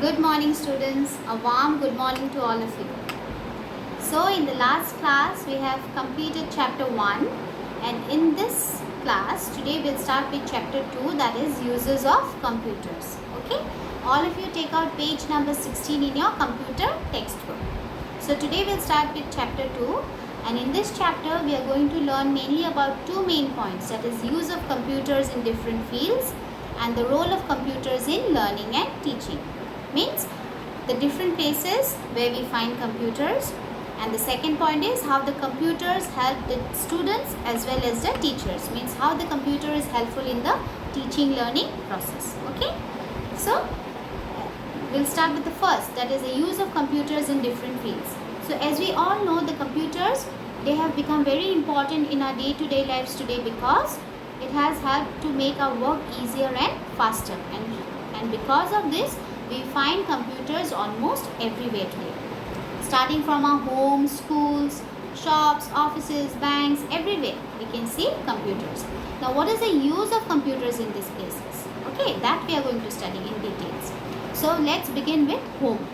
Good morning students, a warm good morning to all of you. So in the last class we have completed chapter 1 and in this class today we'll start with chapter 2, that is uses of computers. Okay, all of you take out page number 16 in your computer textbook. So today we'll start with chapter 2 and in this chapter we are going to learn mainly about two main points, that is use of computers in different fields and the role of computers in learning and teaching. Means the different places where we find computers, and the second point is how the computers help the students as well as the teachers, means how the computer is helpful in the teaching learning process. Okay, so we'll start with the first, that is the use of computers in different fields. So as we all know, the computers, they have become very important in our day-to-day lives today because it has helped to make our work easier and faster, and because of this we find computers almost everywhere today. Starting from our homes, schools, shops, offices, banks, everywhere we can see computers. Now what is the use of computers in these places? Okay, that we are going to study in details. So let's begin with home.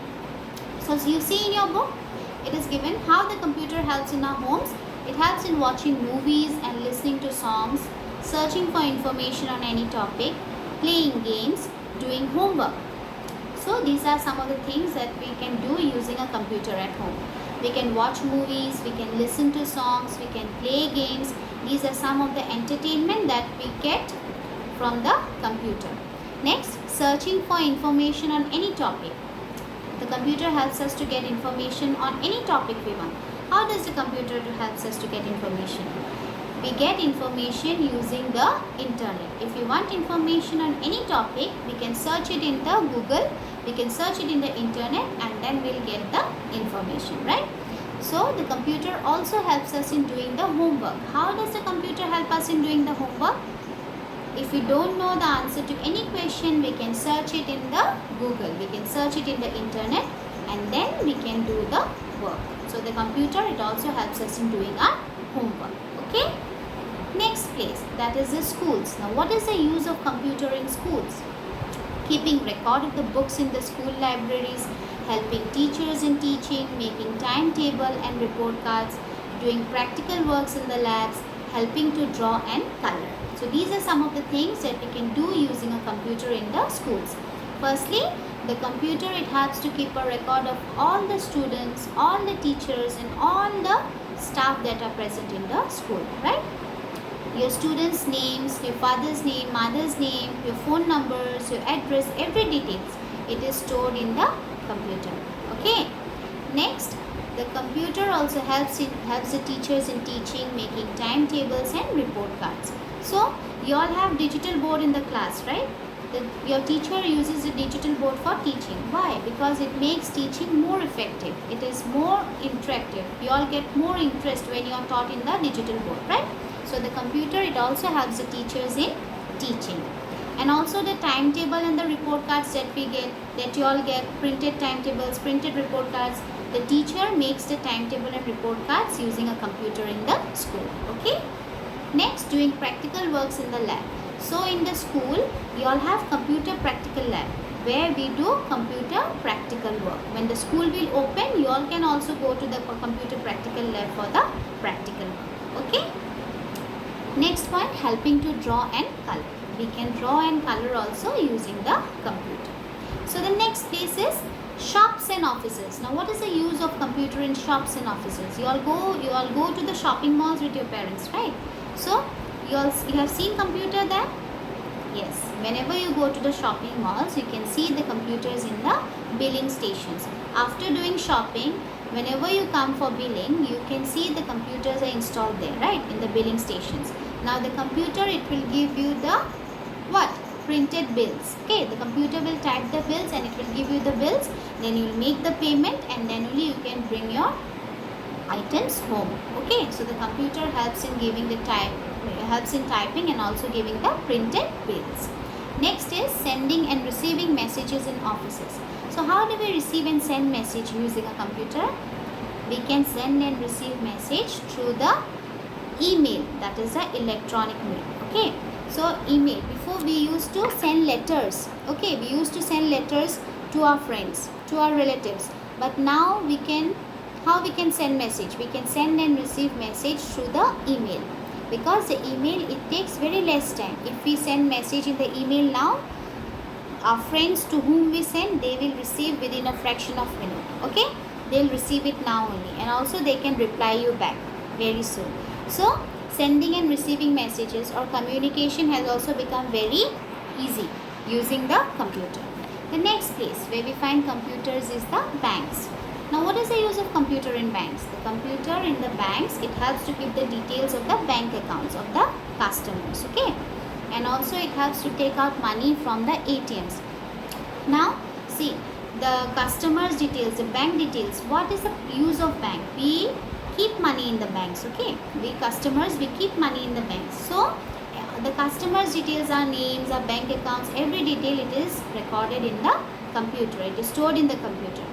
So you see in your book, it is given how the computer helps in our homes. It helps in watching movies and listening to songs, searching for information on any topic, playing games, doing homework. So these are some of the things that we can do using a computer at home. We can watch movies, we can listen to songs, we can play games. These are some of the entertainment that we get from the computer. Next, searching for information on any topic. The computer helps us to get information on any topic we want. How does the computer help us to get information? We get information using the internet. If you want information on any topic, we can search it in the Google, we can search it in the internet, and then we'll get the information, right? So the computer also helps us in doing the homework. How does the computer help us in doing the homework? If we don't know the answer to any question, we can search it in the Google, we can search it in the internet, and then we can do the work. So the computer, it also helps us in doing our homework. Okay, next place, that is the schools. Now what is the use of computer in schools? Keeping record of the books in the school libraries, helping teachers in teaching, making timetable and report cards, doing practical works in the labs, helping to draw and color. So these are some of the things that we can do using a computer in the schools. Firstly, the computer, it helps to keep a record of all the students, all the teachers and all the staff that are present in the school, right? Your students' names, your father's name, mother's name, your phone numbers, your address, every details, it is stored in the computer. Okay. Next, the computer also helps the teachers in teaching, making timetables and report cards. So you all have digital board in the class, right? Your teacher uses the digital board for teaching. Why? Because it makes teaching more effective. It is more interactive. You all get more interest when you are taught in the digital board, right? So the computer, it also helps the teachers in teaching. And also the timetable and the report cards that we get, that you all get, printed timetables, printed report cards. The teacher makes the timetable and report cards using a computer in the school. Okay. Next, doing practical works in the lab. So in the school, you all have computer practical lab where we do computer practical work. When the school will open, you all can also go to the computer practical lab for the practical work. Okay. Next point, helping to draw and color. We can draw and color also using the computer. So the next place is shops and offices. Now what is the use of computer in shops and offices? You all go to the shopping malls with your parents, right? So you have seen computer there? Yes. Whenever you go to the shopping malls, you can see the computers in the billing stations. After doing shopping, whenever you come for billing, you can see the computers are installed there, right, in the billing stations. Now the computer, it will give you the what? Printed bills. Okay, the computer will type the bills and it will give you the bills. Then you will make the payment and then only you can bring your items home. Okay, so the computer helps in giving the helps in typing and also giving the printed bills. Next is sending and receiving messages in offices. So how do we receive and send message using a computer? We can send and receive message through the email, that is the electronic mail. Okay, so email, before we used to send letters. Okay, we used to send letters to our friends, to our relatives. But now how we can send message? We can send and receive message through the email, because the email, it takes very less time. If we send message in the email now, our friends to whom we send, they will receive within a fraction of minute. Okay, they'll receive it now only, and also they can reply you back very soon. So sending and receiving messages or communication has also become very easy using the computer. The next place where we find computers is the banks. Now, what is the use of computer in banks? The computer in the banks, it helps to keep the details of the bank accounts of the customers. Okay, and also it helps to take out money from the ATMs. Now see, the customers details, the bank details. What is the use of bank? We keep money in the banks. Okay, we customers, we keep money in the banks. So the customers details, our names, our bank accounts, every detail, it is recorded in the computer. It is stored in the computer.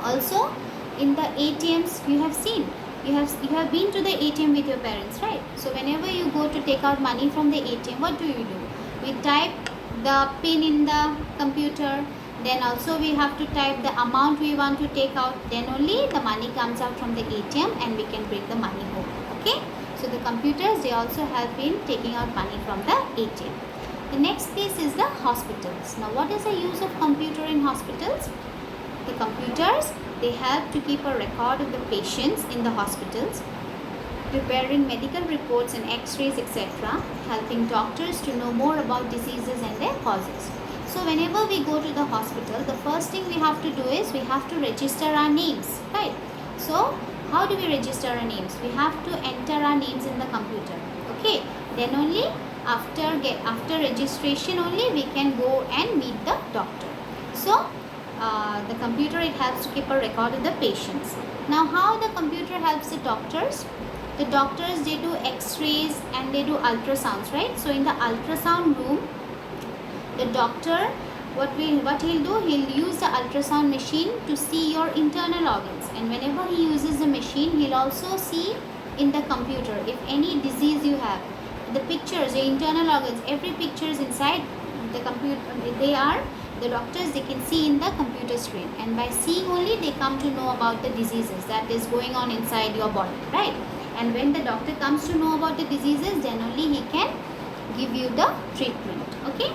Also in the ATMs, you have seen, you have been to the ATM with your parents, right? So whenever you go to take out money from the ATM, what do? We type the pin in the computer, then also we have to type the amount we want to take out, then only the money comes out from the ATM and we can bring the money home. Okay, so the computers, they also help in taking out money from the ATM. The next place is the hospitals. Now, what is the use of computer in hospitals? The computers, they help to keep a record of the patients in the hospitals, preparing medical reports and x-rays, etc., helping doctors to know more about diseases and their causes. So whenever we go to the hospital, the first thing we have to do is we have to register our names, right? So how do we register our names? We have to enter our names in the computer. Okay, then only after registration only we can go and meet the doctor. So the computer, it helps to keep a record of the patients. Now, how the computer helps the doctors? The doctors, they do x-rays and they do ultrasounds, right? So in the ultrasound room, the doctor, what he'll do, he'll use the ultrasound machine to see your internal organs, and whenever he uses the machine, he'll also see in the computer if any disease you have. The pictures, the internal organs, every picture is inside the computer. The doctors, they can see in the computer screen, and by seeing only they come to know about the diseases that is going on inside your body, right? And when the doctor comes to know about the diseases, then only he can give you the treatment. Okay,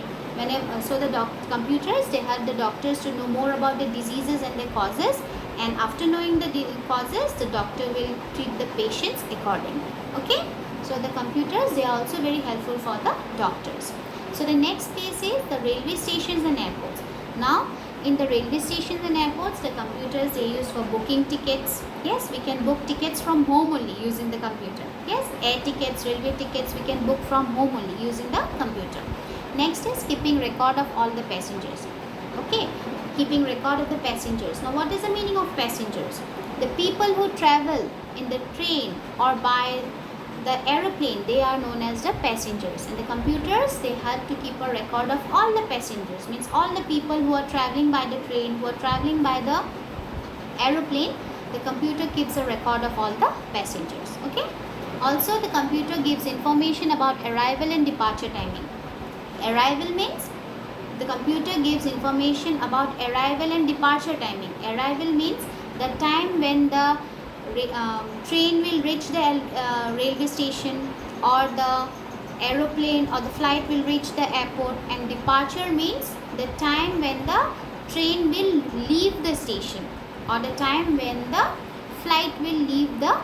so the computers, they help the doctors to know more about the diseases and their causes, and after knowing the causes, the doctor will treat the patients accordingly. Okay, so the computers, they are also very helpful for the doctors. So the next place is the railway stations and airports. Now, in the railway stations and airports, the computers, they use for booking tickets. Yes, we can book tickets from home only using the computer. Yes, air tickets, railway tickets, we can book from home only using the computer. Next is keeping record of all the passengers. Okay, keeping record of the passengers. Now, what is the meaning of passengers? The people who travel in the train or by the aeroplane, they are known as the passengers, and the computers, they help to keep a record of all the passengers, means all the people who are traveling by the train, who are traveling by the aeroplane. The computer keeps a record of all the passengers. Okay, also the computer gives information about arrival and departure timing. Arrival means the computer gives information about arrival and departure timing. Arrival means the time when the train will reach the railway station, or the aeroplane or the flight will reach the airport, and departure means the time when the train will leave the station, or the time when the flight will leave the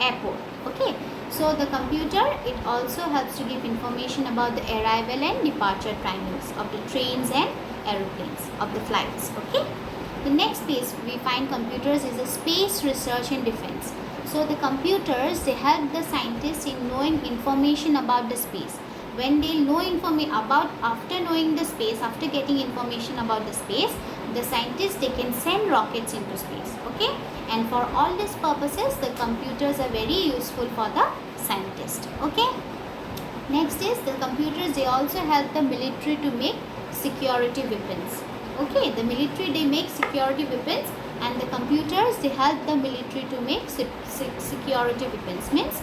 airport. Okay, so the computer, it also helps to give information about the arrival and departure timings of the trains and aeroplanes, of the flights. Okay, the next place we find computers is the space research and defense. So the computers, they help the scientists in knowing information about the space. When they know after knowing the space, after getting information about the space, the scientists, they can send rockets into space. Okay, and for all these purposes, the computers are very useful for the scientist. Okay, next is the computers, they also help the military to make security weapons. Okay, the military, they make security weapons, and the computers, they help the military to make security weapons. Means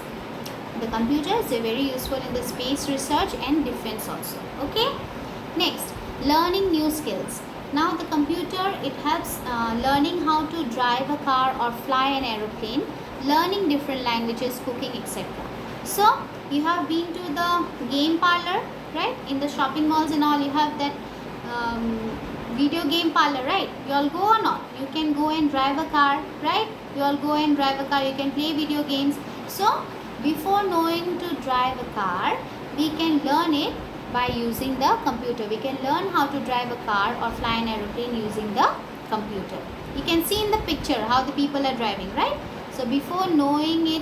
the computers, they're very useful in the space research and defense also. Okay, next, learning new skills. Now the computer, it helps learning how to drive a car or fly an aeroplane, learning different languages, cooking, etc. So you have been to the game parlor, right? In the shopping malls and all, you have that video game parlor, right? You all go or not? You can go and drive a car, right? You all go and drive a car, you can play video games. So before knowing to drive a car, we can learn it by using the computer. We can learn how to drive a car or fly an aeroplane using the computer. You can see in the picture how the people are driving, right? So before knowing it,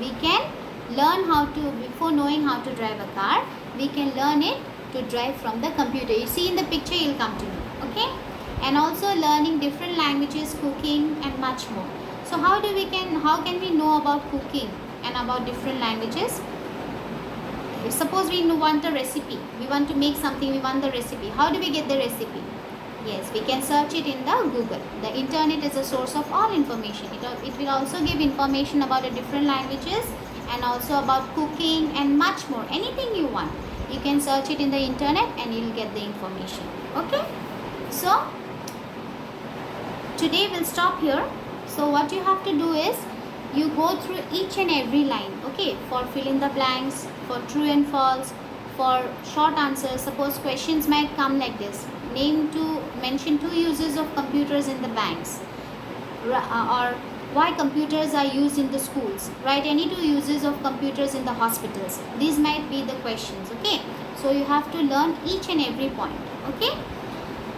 we can learn how to, before knowing how to drive a car, we can learn it to drive from the computer. You see in the picture, you'll come to know, okay? And also learning different languages, cooking, and much more. So how can we know about cooking and about different languages? Suppose we want a recipe, we want to make something, we want the recipe. How do we get the recipe? Yes, we can search it in the Google. The internet is a source of all information. It will also give information about the different languages and also about cooking and much more. Anything you want, you can search it in the internet and you'll get the information. Okay, so today we'll stop here. So what you have to do is, you go through each and every line, okay, for fill in the blanks, for true and false, for short answers. Suppose questions might come like this: mention 2 uses of computers in the banks, or why computers are used in the schools. Write any 2 uses of computers in the hospitals. These might be the questions, okay. So you have to learn each and every point, okay.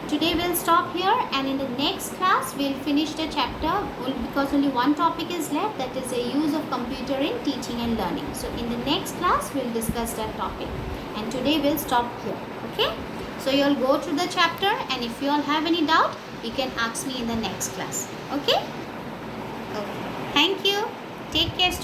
Today we'll stop here, and in the next class we'll finish the chapter, because only one topic is left, that is the use of computer in teaching and learning. So in the next class we'll discuss that topic, and today we'll stop here, okay. So you'll go through the chapter, and if you all have any doubt, you can ask me in the next class, okay. Okay, thank you, take care students.